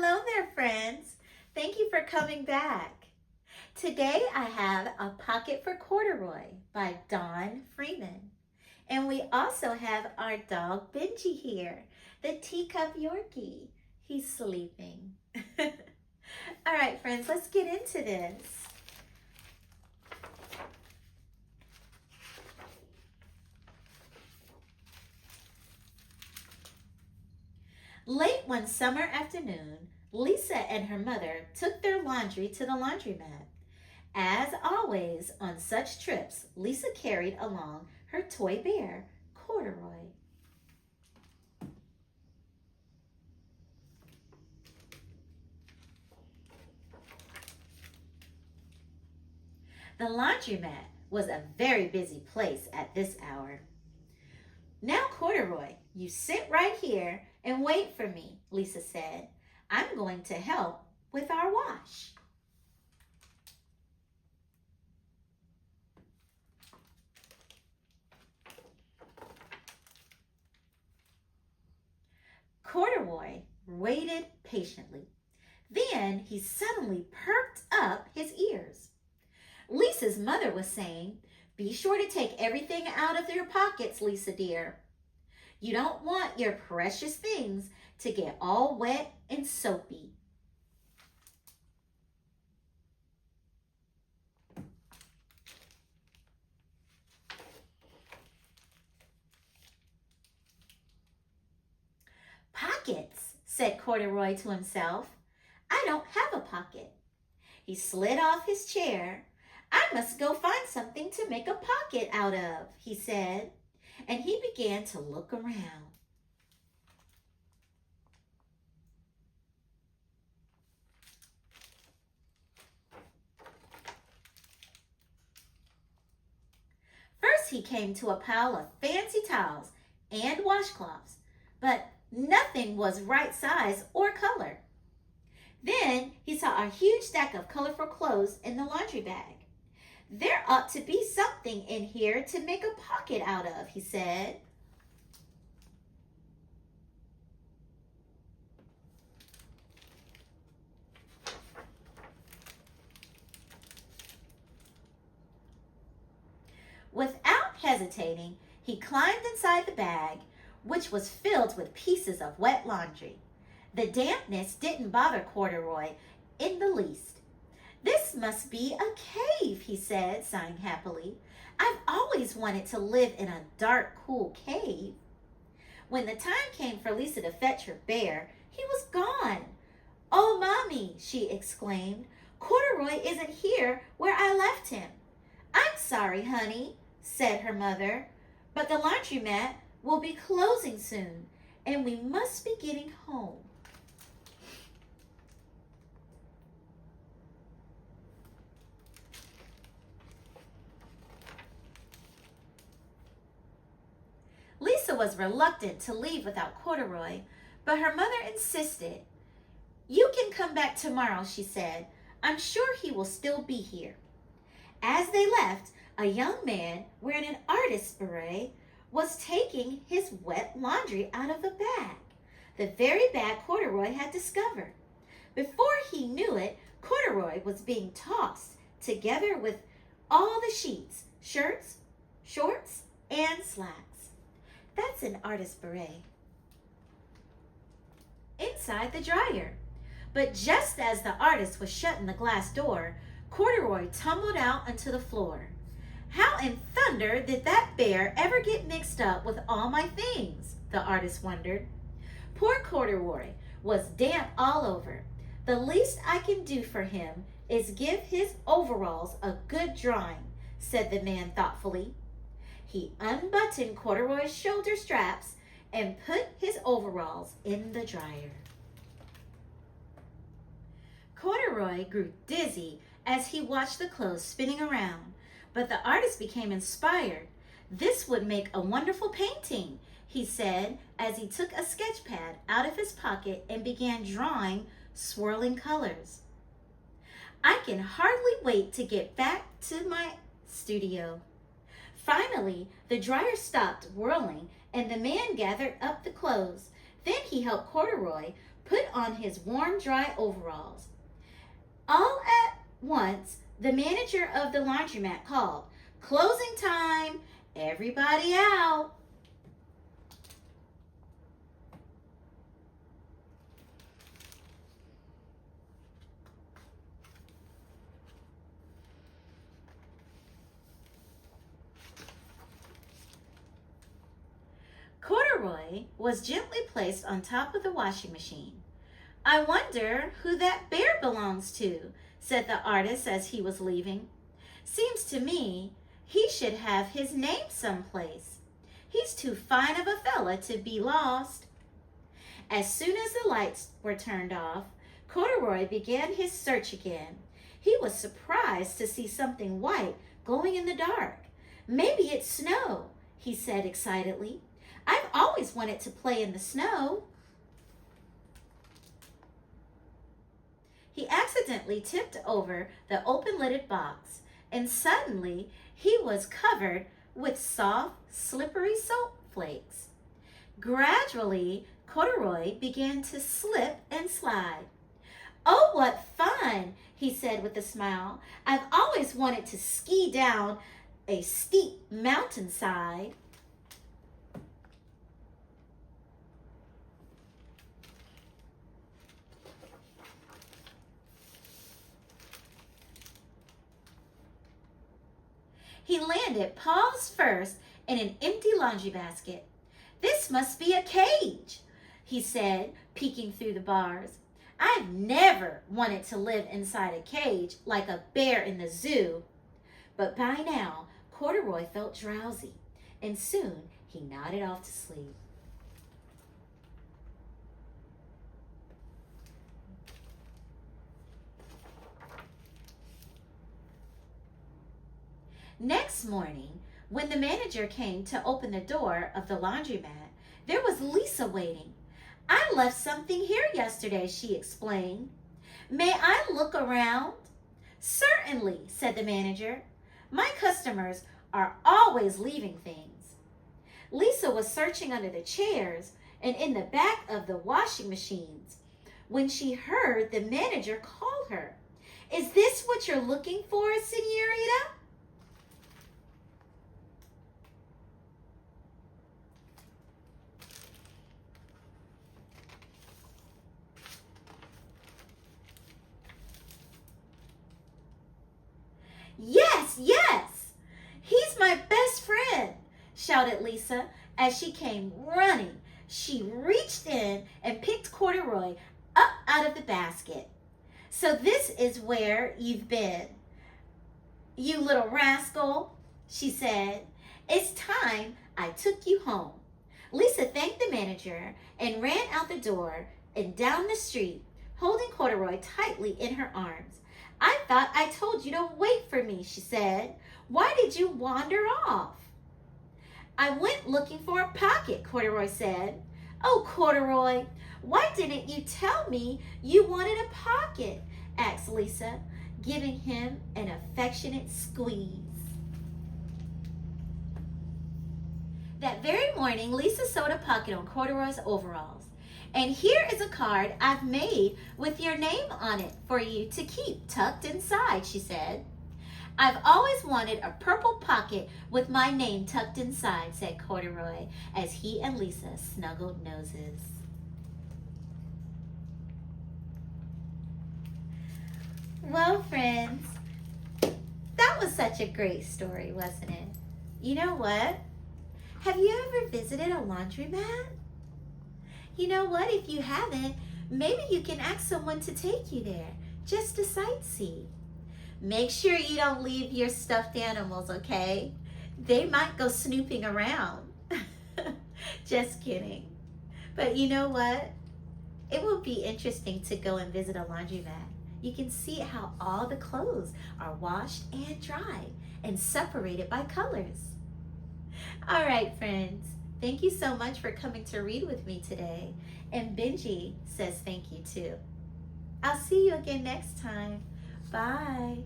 Hello there, friends. Thank you for coming back. Today I have A Pocket for Corduroy by Freeman. And we also have our dog Benji here, the teacup Yorkie. He's sleeping. All right, friends, let's get into this. Late one summer afternoon, Lisa and her mother took their laundry to the laundromat. As always, on such trips, Lisa carried along her toy bear, Corduroy. The laundromat was a very busy place at this hour. Now, Corduroy, you sit right here and wait for me, Lisa said. I'm going to help with our wash. Corduroy waited patiently. Then he suddenly perked up his ears. Lisa's mother was saying, "Be sure to take everything out of your pockets, Lisa dear. You don't want your precious things to get all wet and soapy." "Pockets," said Corduroy to himself. "I don't have a pocket." He slid off his chair. "I must go find something to make a pocket out of," he said, and he began to look around. First, he came to a pile of fancy towels and washcloths, but nothing was right size or color. Then he saw a huge stack of colorful clothes in the laundry bag. "There ought to be something in here to make a pocket out of," he said. Without hesitating, he climbed inside the bag, which was filled with pieces of wet laundry. The dampness didn't bother Corduroy in the least. "This must be a cave," he said, sighing happily. "I've always wanted to live in a dark, cool cave." When the time came for Lisa to fetch her bear, he was gone. "Oh, Mommy," she exclaimed, "Corduroy isn't here where I left him." "I'm sorry, honey," said her mother, "but the laundromat will be closing soon, and we must be getting home." Lisa was reluctant to leave without Corduroy, but her mother insisted. "You can come back tomorrow," she said. "I'm sure he will still be here." As they left, a young man wearing an artist's beret was taking his wet laundry out of a bag, the very bag Corduroy had discovered. Before he knew it, Corduroy was being tossed together with all the sheets, shirts, shorts, and slacks. That's an artist's beret. Inside the dryer. But just as the artist was shutting the glass door, Corduroy tumbled out onto the floor. "How in thunder did that bear ever get mixed up with all my things?" the artist wondered. "Poor Corduroy was damp all over. The least I can do for him is give his overalls a good drying," said the man thoughtfully. He unbuttoned Corduroy's shoulder straps and put his overalls in the dryer. Corduroy grew dizzy as he watched the clothes spinning around, but the artist became inspired. "This would make a wonderful painting," he said as he took a sketch pad out of his pocket and began drawing swirling colors. "I can hardly wait to get back to my studio." Finally, the dryer stopped whirling and the man gathered up the clothes. Then he helped Corduroy put on his warm, dry overalls. All at once, the manager of the laundromat called, "Closing time! Everybody out!" Corduroy was gently placed on top of the washing machine. "I wonder who that bear belongs to," said the artist as he was leaving. "Seems to me he should have his name someplace. He's too fine of a fella to be lost." As soon as the lights were turned off, Corduroy began his search again. He was surprised to see something white glowing in the dark. "Maybe it's snow," he said excitedly. "I've always wanted to play in the snow." He accidentally tipped over the open-lidded box, and suddenly he was covered with soft, slippery soap flakes. Gradually, Corduroy began to slip and slide. "Oh, what fun," he said with a smile. "I've always wanted to ski down a steep mountainside." He landed paws first in an empty laundry basket. "This must be a cage," he said, peeking through the bars. "I've never wanted to live inside a cage like a bear in the zoo." But by now, Corduroy felt drowsy, and soon he nodded off to sleep. Next morning, when the manager came to open the door of the laundromat, there was Lisa waiting. "I left something here yesterday," she explained. "May I look around?" "Certainly," said the manager. "My customers are always leaving things." Lisa was searching under the chairs and in the back of the washing machines when she heard the manager call her. "Is this what you're looking for, señorita?" "Yes, yes! He's my best friend!" shouted Lisa as she came running. She reached in and picked Corduroy up out of the basket. "So this is where you've been, you little rascal," she said. "It's time I took you home." Lisa thanked the manager and ran out the door and down the street, holding Corduroy tightly in her arms. "I thought I told you to wait for me," she said. "Why did you wander off?" "I went looking for a pocket," Corduroy said. "Oh, Corduroy, why didn't you tell me you wanted a pocket?" asked Lisa, giving him an affectionate squeeze. That very morning, Lisa sewed a pocket on Corduroy's overalls. "And here is a card I've made with your name on it for you to keep tucked inside," she said. "I've always wanted a purple pocket with my name tucked inside," said Corduroy as he and Lisa snuggled noses. Well, friends, that was such a great story, wasn't it? You know what? Have you ever visited a laundromat? You know what? If you haven't, maybe you can ask someone to take you there just to sightsee. Make sure you don't leave your stuffed animals, okay? They might go snooping around. Just kidding. But you know what? It will be interesting to go and visit a laundromat. You can see how all the clothes are washed and dried and separated by colors. All right, friends. Thank you so much for coming to read with me today. And Benji says thank you too. I'll see you again next time. Bye.